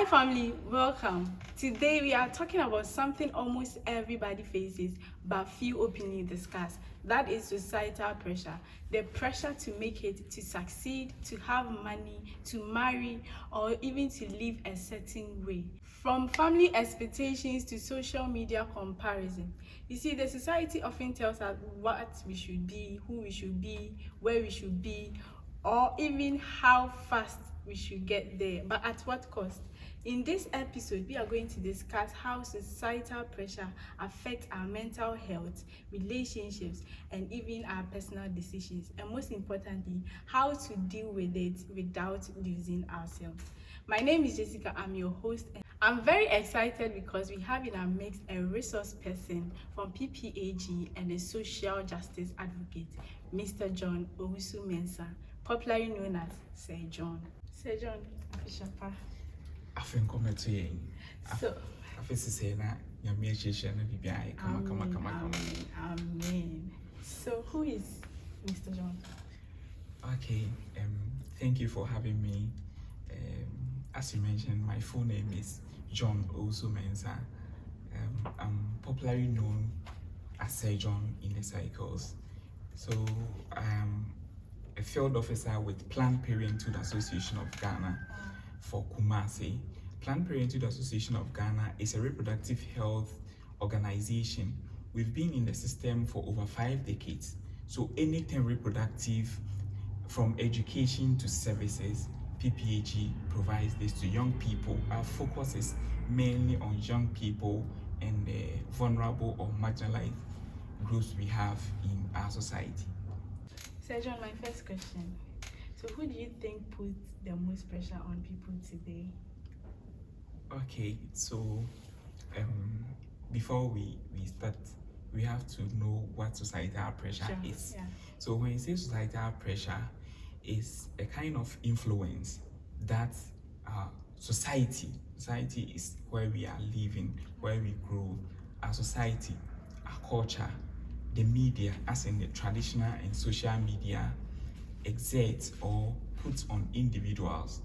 Hi family, welcome. Today we are talking about something almost everybody faces but few openly discuss. That is societal pressure. The pressure to make it, to succeed, to have money, to marry, or even to live a certain way. From family expectations to social media comparison. You see, the society often tells us what we should be, who we should be, where we should be, or even how fast we should get there, but at what cost? In this episode, we are going to discuss how societal pressure affects our mental health, relationships, and even our personal decisions, and most importantly, how to deal with it without losing ourselves. My name is Jessica, I'm your host. And I'm very excited because we have in our mix a resource person from PPAG and a social justice advocate, Mr. John Owusu-Mensah, popularly known as Sir John. Sir John, Bishapa. Afin kometo So, say na nyame achiche na bibia Amen. So, who is Mr. John? Okay, thank you for having me. As you mentioned, my full name is John Owusu-Mensah. I'm popularly known as Sir John in the cycles. So I'm a field officer with Planned Parenthood Association of Ghana for Kumasi. Planned Parenthood Association of Ghana is a reproductive health organization. We've been in the system for over 5 decades. So anything reproductive, from education to services, PPAG provides this to young people. Our focus is mainly on young people and the vulnerable or marginalized groups we have in our society. Sir John, my first question. So, who do you think puts the most pressure on people today? Okay, so before we start, we have to know what societal pressure is. Yeah. So when you say societal pressure, is a kind of influence that society is where we are living, where we grow, our society, our culture, the media, as in the traditional and social media, exerts or puts on individuals.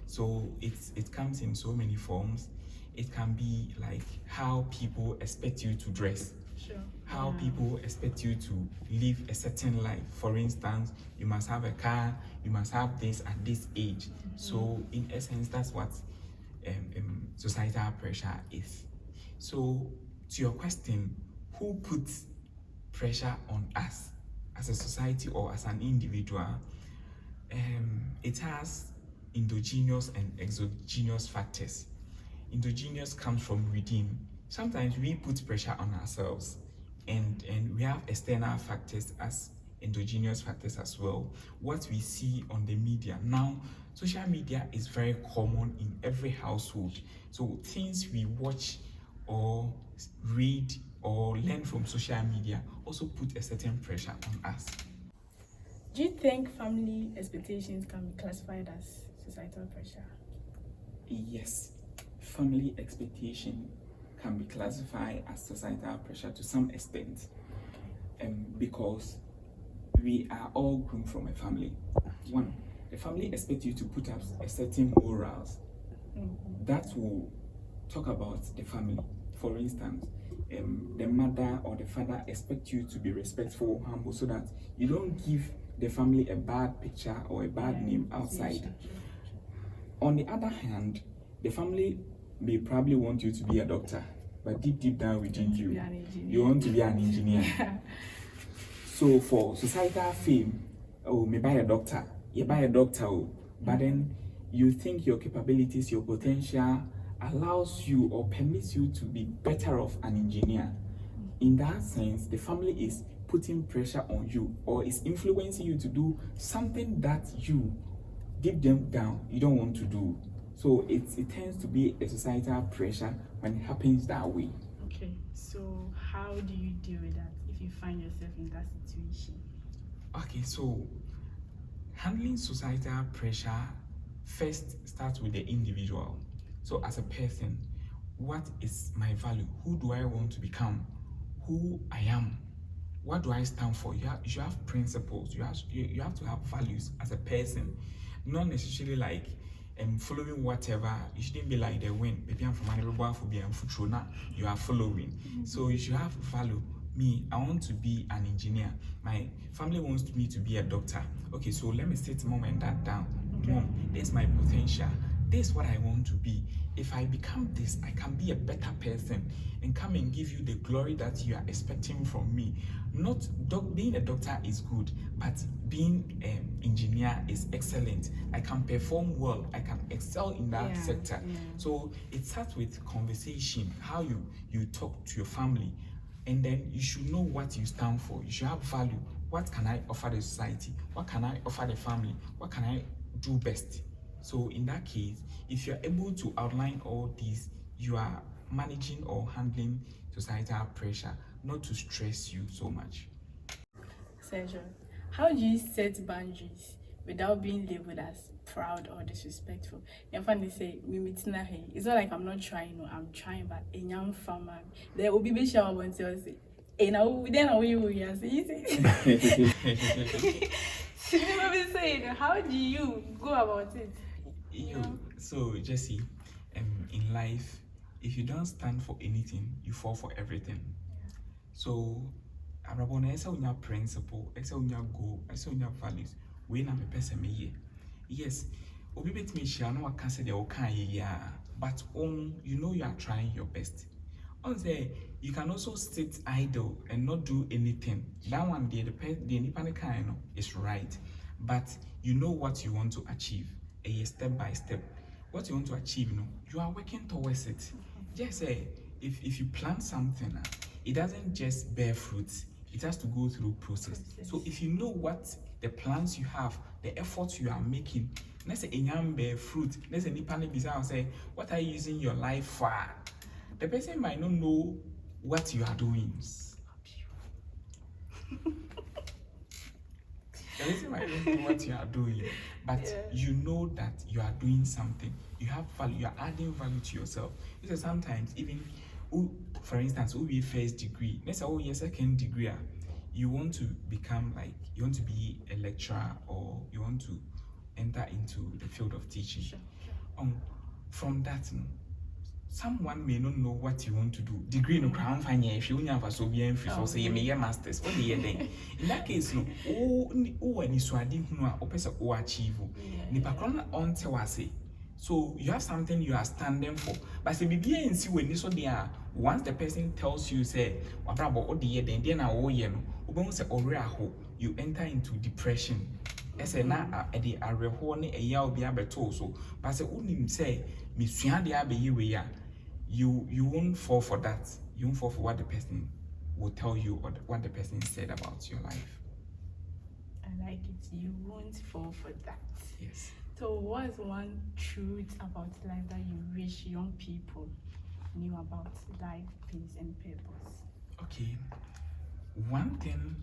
So it comes in so many forms. It can be like how people expect you to dress, how people expect you to live a certain life. For instance, you must have a car, you must have this at this age. So in essence, that's what societal pressure is. So to your question, who puts pressure on us as a society or as an individual? It has endogenous and exogenous factors. Endogenous comes from within. Sometimes we put pressure on ourselves, and we have external factors as endogenous factors as well. What we see on the media now, social media is very common in every household. So things we watch or read or learn from social media also put a certain pressure on us. Do you think family expectations can be classified as societal pressure? Yes, family expectation can be classified as societal pressure to some extent, because we are all grown from a family. One, the family expects you to put up a certain morals. That will talk about the family. For instance, the mother or the father expect you to be respectful, humble, so that you don't give the family a bad picture or a bad name outside. On the other hand, the family may probably want you to be a doctor, but deep down within you want to be an engineer. So for societal fame, oh, may buy a doctor, you buy a doctor, but then you think your capabilities, your potential allows you or permits you to be better off an engineer. In that sense, the family is putting pressure on you or is influencing you to do something that you, deep down, you don't want to do. So it tends to be a societal pressure when it happens that way. Okay, so how do you deal with that if you find yourself in that situation? Okay, so handling societal pressure first starts with the individual. So as a person, what is my value? Who do I want to become? Who I am? What do I stand for? You have principles. You have to have values as a person, not necessarily like and following whatever. You shouldn't be like the wind. Maybe I'm from Anibaba for being Futrona. You are following. So you should have value. Me, I want to be an engineer. My family wants me to be a doctor. Okay, so let me sit mom and dad down. Mom, this is my potential. This is what I want to be. If I become this, I can be a better person and come and give you the glory that you are expecting from me. Not being a doctor is good, but being an engineer is excellent. I can perform well. I can excel in that sector. So it starts with conversation, how you talk to your family, and then you should know what you stand for. You should have value. What can I offer the society? What can I offer the family? What can I do best? So in that case, if you're able to outline all these, you are managing or handling societal pressure not to stress you so much. Sergio, how do you set boundaries without being labeled as proud or disrespectful? And when they say, it's not like I'm not trying, no, I'm trying, but a young farmer, there will be shower when they say, then how you see? Saying, how do you go about it? So Jesse, in life, if you don't stand for anything, you fall for everything. So Abrabona, I say on your principle, I say on your goal, I say on your values. We na me person me. Yes, obi bet me share no can say the okay but you know you are trying your best. On say you can also sit idle and not do anything. That one the nipa kind is right, but you know what you want to achieve. Step by step, what you want to achieve, you are working towards it. Just say if you plant something, it doesn't just bear fruits. It has to go through process. So if you know what the plans you have, the efforts you are making, let's say a bear fruit, let's say nipa bizarre say, what are you using your life for? The person might not know what you are doing. The person might not know what you are doing, but you know that you are doing something. You have value. You are adding value to yourself. Because sometimes even, for instance, we first degree. Let's say your second degree, you want to become like you want to be a lecturer or you want to enter into the field of teaching. Sure. From that, someone may not know what you want to do. Degree no crown fine if you have a Soviet so say you may get masters. What do you think? In that case, no, any swadi who are opesa or achieve. Nipakron on tewase. So you have something you are standing for. But say be and see when this one there, once the person tells you say, Wabrabo or the then I owe you, say you enter into depression. As a na the arehone a yaw be abeto so. But say unim say, Miss Fiandia be you won't fall for that. You won't fall for what the person will tell you or what the person said about your life. I like it. You won't fall for that. Yes. So what's one truth about life that you wish young people knew about life, peace, and purpose? Okay. One thing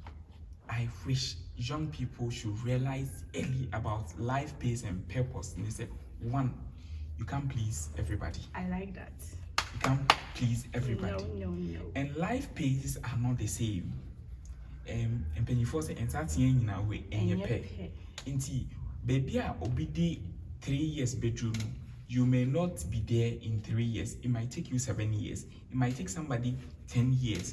I wish young people should realize early about life, peace, and purpose. And they say, one, you can't please everybody. I like that. You can't please everybody. No. And life paces are not the same. And when you force it and start seeing in a way, and you pay. Inti, baby, obedi 3 years bedroom. You may not be there in 3 years. It might take you 7 years. It might take somebody 10 years.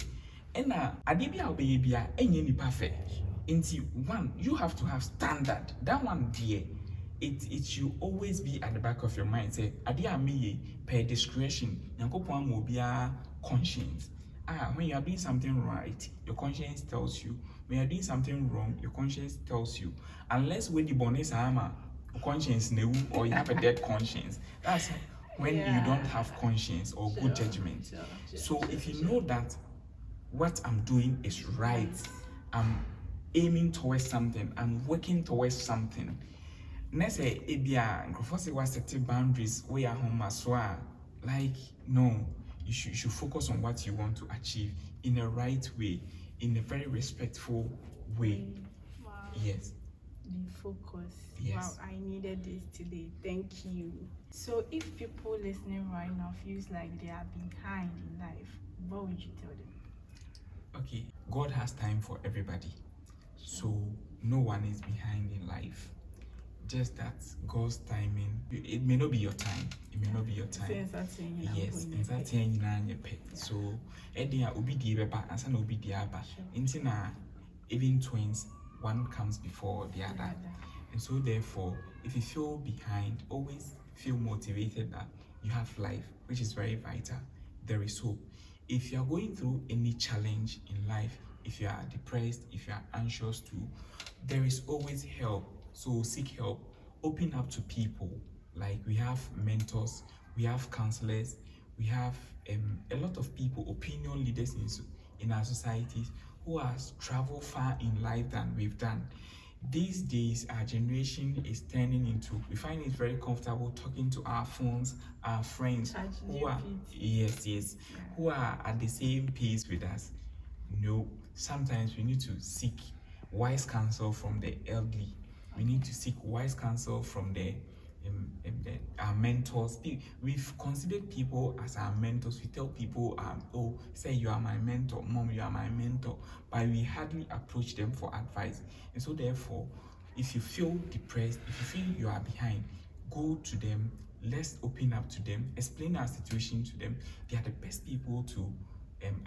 And adibia obeyibia, any perfect. Inti, one, you have to have standard. That one, dear. It should always be at the back of your mind. Say, adia me per discretion. Yankopon will be a conscience. When you are doing something right, your conscience tells you. When you are doing something wrong, your conscience tells you. Unless when the bonus armor, conscience or you have a dead conscience. That's when you don't have conscience or good judgment. So if you know that what I'm doing is right, I'm aiming towards something, I'm working towards something. Next, say was setting boundaries where home as well. Like, no, you should focus on what you want to achieve in a right way, in a very respectful way. Wow. Yes. Be focused. Yes. Wow, I needed this today. Thank you. So if people listening right now feels like they are behind in life, what would you tell them? Okay, God has time for everybody. So no one is behind in life. just that God's timing. It may not be your time. It may not be your time. Yes, and that's so Edia ubi di beba and san ubi diaba. Intina even twins, one comes before the other. And so therefore, if you feel behind, always feel motivated that you have life, which is very vital. There is hope. If you are going through any challenge in life, if you are depressed, if you are anxious too, there is always help. So seek help. Open up to people. Like we have mentors, we have counselors, we have a lot of people, opinion leaders in our societies who has traveled far in life than we've done. These days, our generation is turning into, we find it very comfortable talking to our phones, our friends who are, who are at the same pace with us. No, sometimes we need to seek wise counsel from the elderly. We need to seek wise counsel from our mentors. We've considered people as our mentors. We tell people, oh, say you are my mentor, mom, you are my mentor, but we hardly approach them for advice. And so therefore, if you feel depressed, if you feel you are behind, go to them. Let's open up to them, explain our situation to them. They are the best people to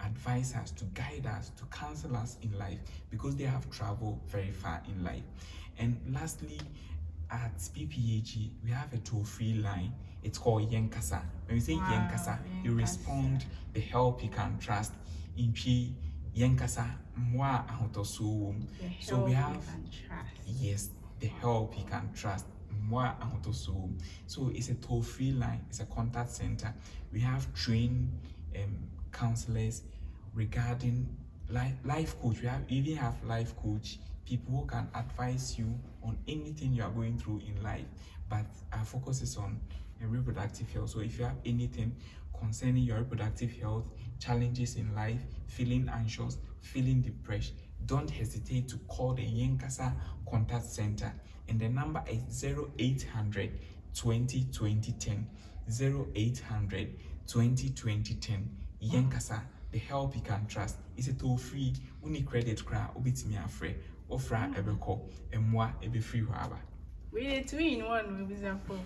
advise us, to guide us, to counsel us in life, because they have traveled very far in life. And lastly, at PPAG, we have a toll-free line. It's called Yenkasa. When we say Yenkasa, you respond the help you can trust. In P, Yenkasa, Mwa Ahotosu. So we have, yes, the help you can trust. Mwa Ahotosu. So it's a toll-free line. It's a contact center. We have trained counselors regarding life coach. We even have life coach, people who can advise you on anything you are going through in life. But our focus is on reproductive health. So if you have anything concerning your reproductive health, challenges in life, feeling anxious, feeling depressed, don't hesitate to call the Yenkasa Contact Center. And the number is 0800 20 20 10. 0800 20 20 10. Yenkasa, the help you can trust. It's a toll-free, only credit card, obitimi afre, ofra ebeko, emwa ebe free waba. We did 2-in-1 with Zafo.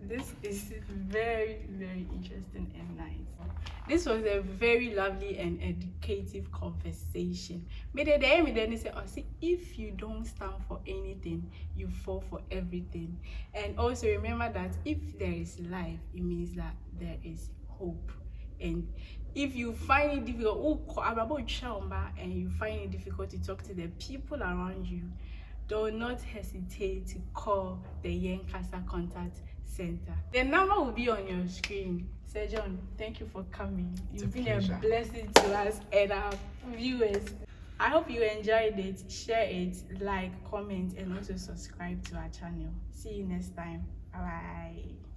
This is very, very interesting and nice. This was a very lovely and educative conversation. But at the end, they say, oh, see, if you don't stand for anything, you fall for everything. And also remember that if there is life, it means that there is hope. And if you find it difficult, and you find it difficult to talk to the people around you, do not hesitate to call the Yenkasa Contact Center. The number will be on your screen. Sir John, thank you for coming. You've been a blessing to us and our viewers. I hope you enjoyed it. Share it, like, comment, and also subscribe to our channel. See you next time. Bye-bye.